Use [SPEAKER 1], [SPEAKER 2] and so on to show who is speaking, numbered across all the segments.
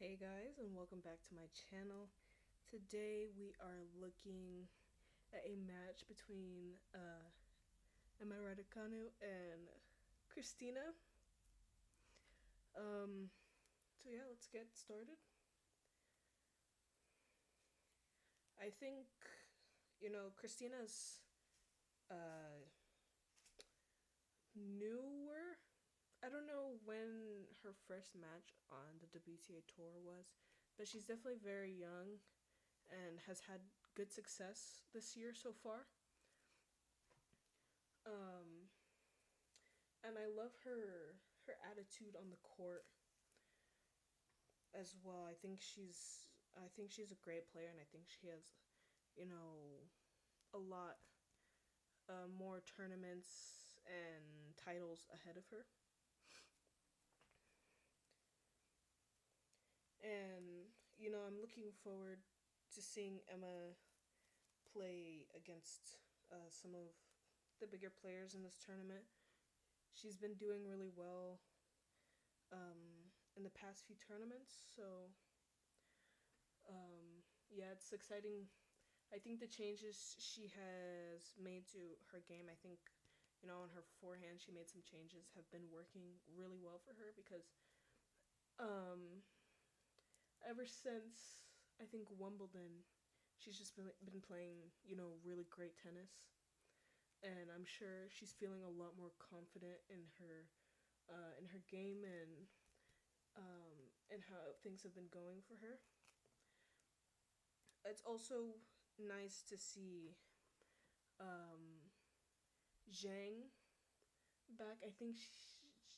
[SPEAKER 1] Hey guys, and welcome back to my channel. Today we are looking at a match between Raducanu and Cristina. Um, so yeah, let's get started. I think, Christina's uh, newer. I don't know when her first match on the WTA tour was, but she's definitely very young and has had good success this year so far. Um, and I love her attitude on the court as well. I think she's a great player, and I think she has, you know, a lot more tournaments and titles ahead of her. And I'm looking forward to seeing Emma play against some of the bigger players in this tournament. She's been doing really well in the past few tournaments, so yeah, it's exciting. I think the changes she has made to her game, I think, on her forehand, she made some changes, have been working really well for her because um, ever since, I think, Wimbledon, she's just been playing, really great tennis. And I'm sure she's feeling a lot more confident in her game and how things have been going for her. It's also nice to see um, Zhang back. I think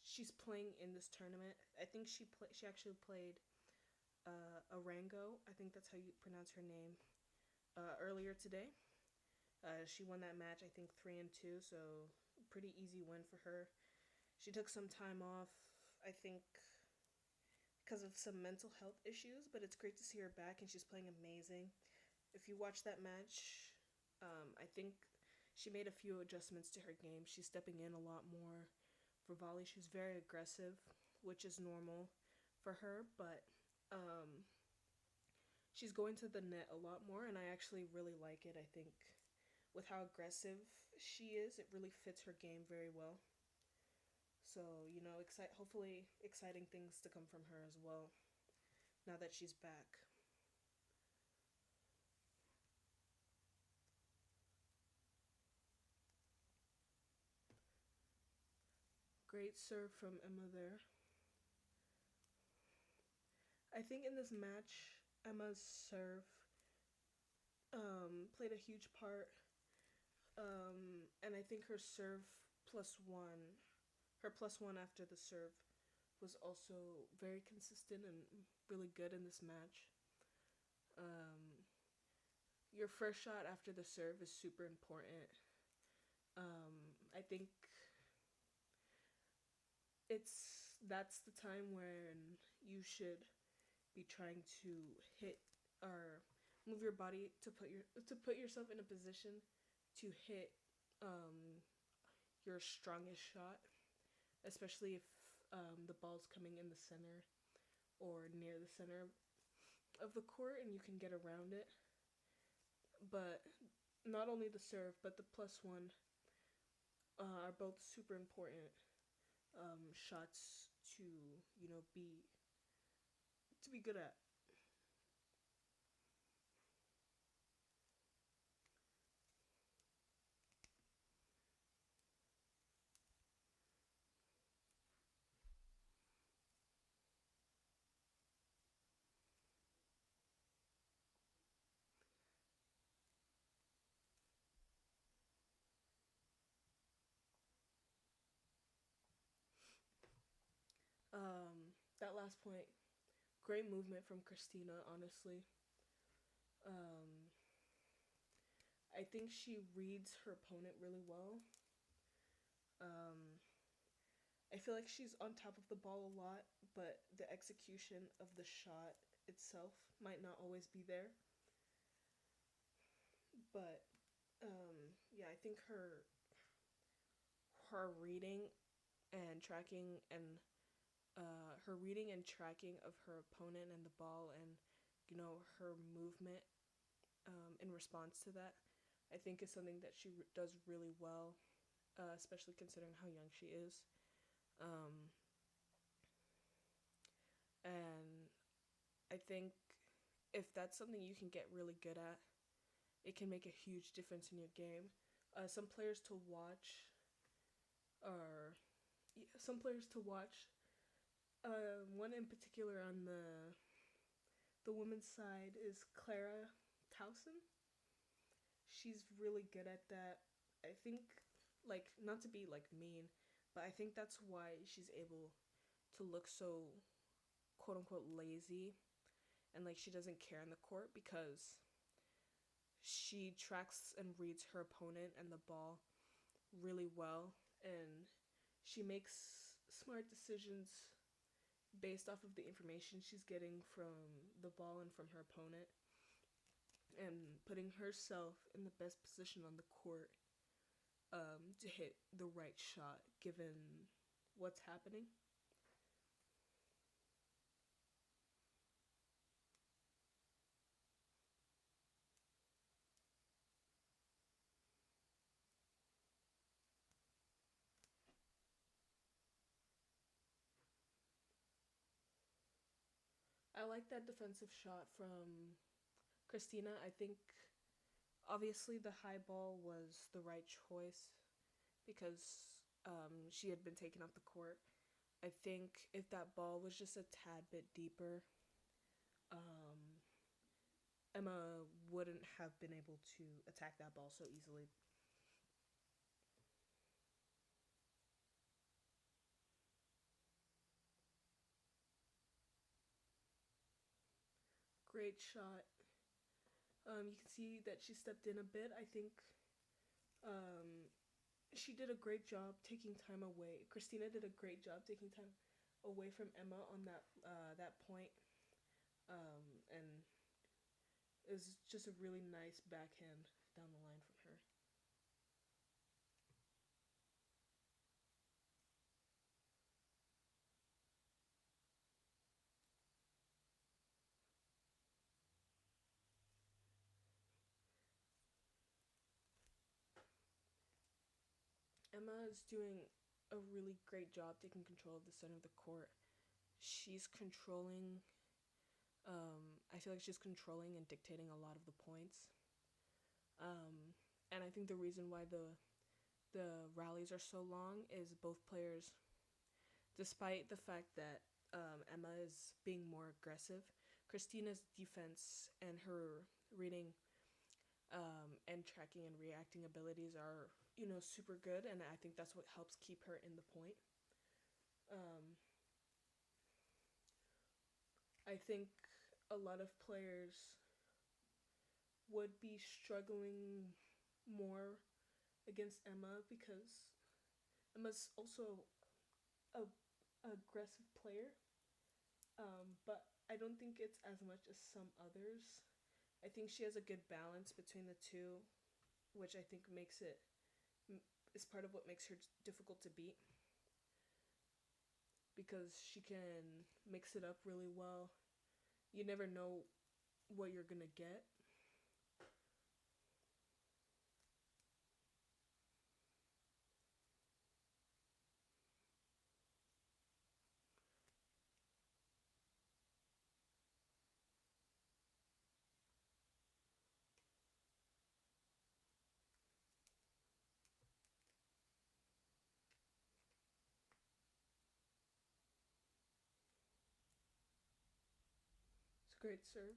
[SPEAKER 1] she's playing in this tournament. I think she actually played Arango. I think that's how you pronounce her name. Earlier today, she won that match. I think 3-2. So pretty easy win for her. She took some time off. I think because of some mental health issues, but it's great to see her back and she's playing amazing. If you watch that match, I think she made a few adjustments to her game. She's stepping in a lot more for volley. She's very aggressive, which is normal for her, but she's going to the net a lot more, and I actually really like it. I think with how aggressive she is, it really fits her game very well. So, hopefully exciting things to come from her as well now that she's back. Great serve from Emma there. I think in this match, Emma's serve played a huge part. And I think her serve plus one, her plus one after the serve, was also very consistent and really good in this match. Um, your first shot after the serve is super important. I think that's the time when you should be trying to hit or move your body to put yourself in a position to hit um, your strongest shot, especially if the ball's coming in the center or near the center of the court and you can get around it. But not only the serve, but the plus one are both super important shots to be good at. That last point, great movement from Cristina. Honestly, um, I think she reads her opponent really well. Um, I feel like she's on top of the ball a lot, but the execution of the shot itself might not always be there. But yeah, I think her reading and tracking and her reading and tracking of her opponent and the ball, and her movement in response to that, I think is something that she does really well, especially considering how young she is. Um, and I think if that's something you can get really good at, it can make a huge difference in your game. Some players to watch are some players to watch. One in particular on the women's side is Clara Towson. She's really good at that. I think, like, not to be like mean, but I think that's why she's able to look so quote unquote lazy, and like she doesn't care in the court, because she tracks and reads her opponent and the ball really well, and she makes smart decisions based off of the information she's getting from the ball and from her opponent, and putting herself in the best position on the court to hit the right shot given what's happening. I like that defensive shot from Cristina. I think obviously the high ball was the right choice because she had been taken off the court. I think if that ball was just a tad bit deeper, um, Emma wouldn't have been able to attack that ball so easily. Great shot. You can see that she stepped in a bit. I think um, she did a great job taking time away. Cristina did a great job taking time away from Emma on that point, and it was just a really nice backhand down the line from her. Emma is doing a really great job taking control of the center of the court. She's controlling. I feel like she's controlling and dictating a lot of the points. And I think the reason why the rallies are so long is both players, despite the fact that Emma is being more aggressive, Christina's defense and her reading and tracking and reacting abilities are super good, and I think that's what helps keep her in the point. Um, I think a lot of players would be struggling more against Emma because Emma's also a aggressive player, but I don't think it's as much as some others. I think she has a good balance between the two, which I think makes it is part of what makes her difficult to beat, because she can mix it up really well. You never know what you're gonna get. It's a great serve.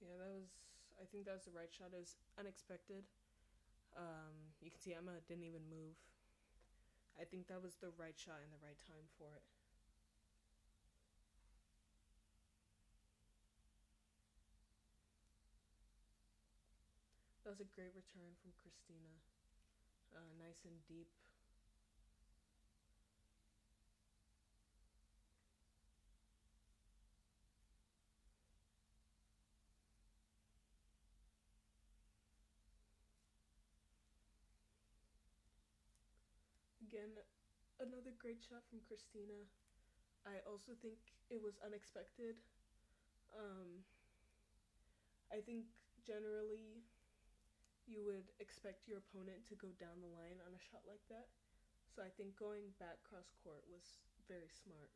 [SPEAKER 1] Yeah, that was. I think that was the right shot. It was unexpected. You can see Emma didn't even move. I think that was the right shot and the right time for it. That was a great return from Cristina. Nice and deep. Again, another great shot from Cristina. I also think it was unexpected. Um, I think generally you would expect your opponent to go down the line on a shot like that. So I think going back cross court was very smart.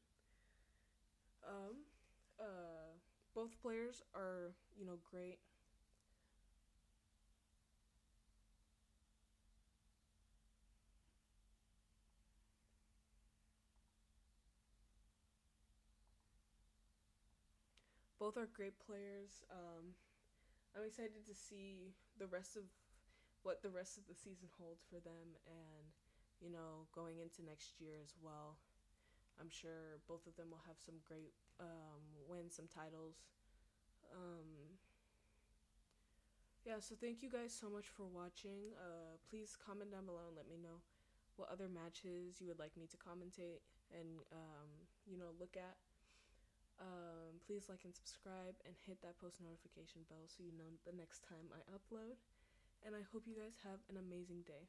[SPEAKER 1] Um, uh, both players are, great. Both are great players. I'm excited to see the rest of what the rest of the season holds for them, and going into next year as well. I'm sure both of them will have some great wins, some titles. Um, yeah, so thank you guys so much for watching. Please comment down below and let me know what other matches you would like me to commentate and look at. Please like and subscribe and hit that post notification bell so you know the next time I upload. And I hope you guys have an amazing day.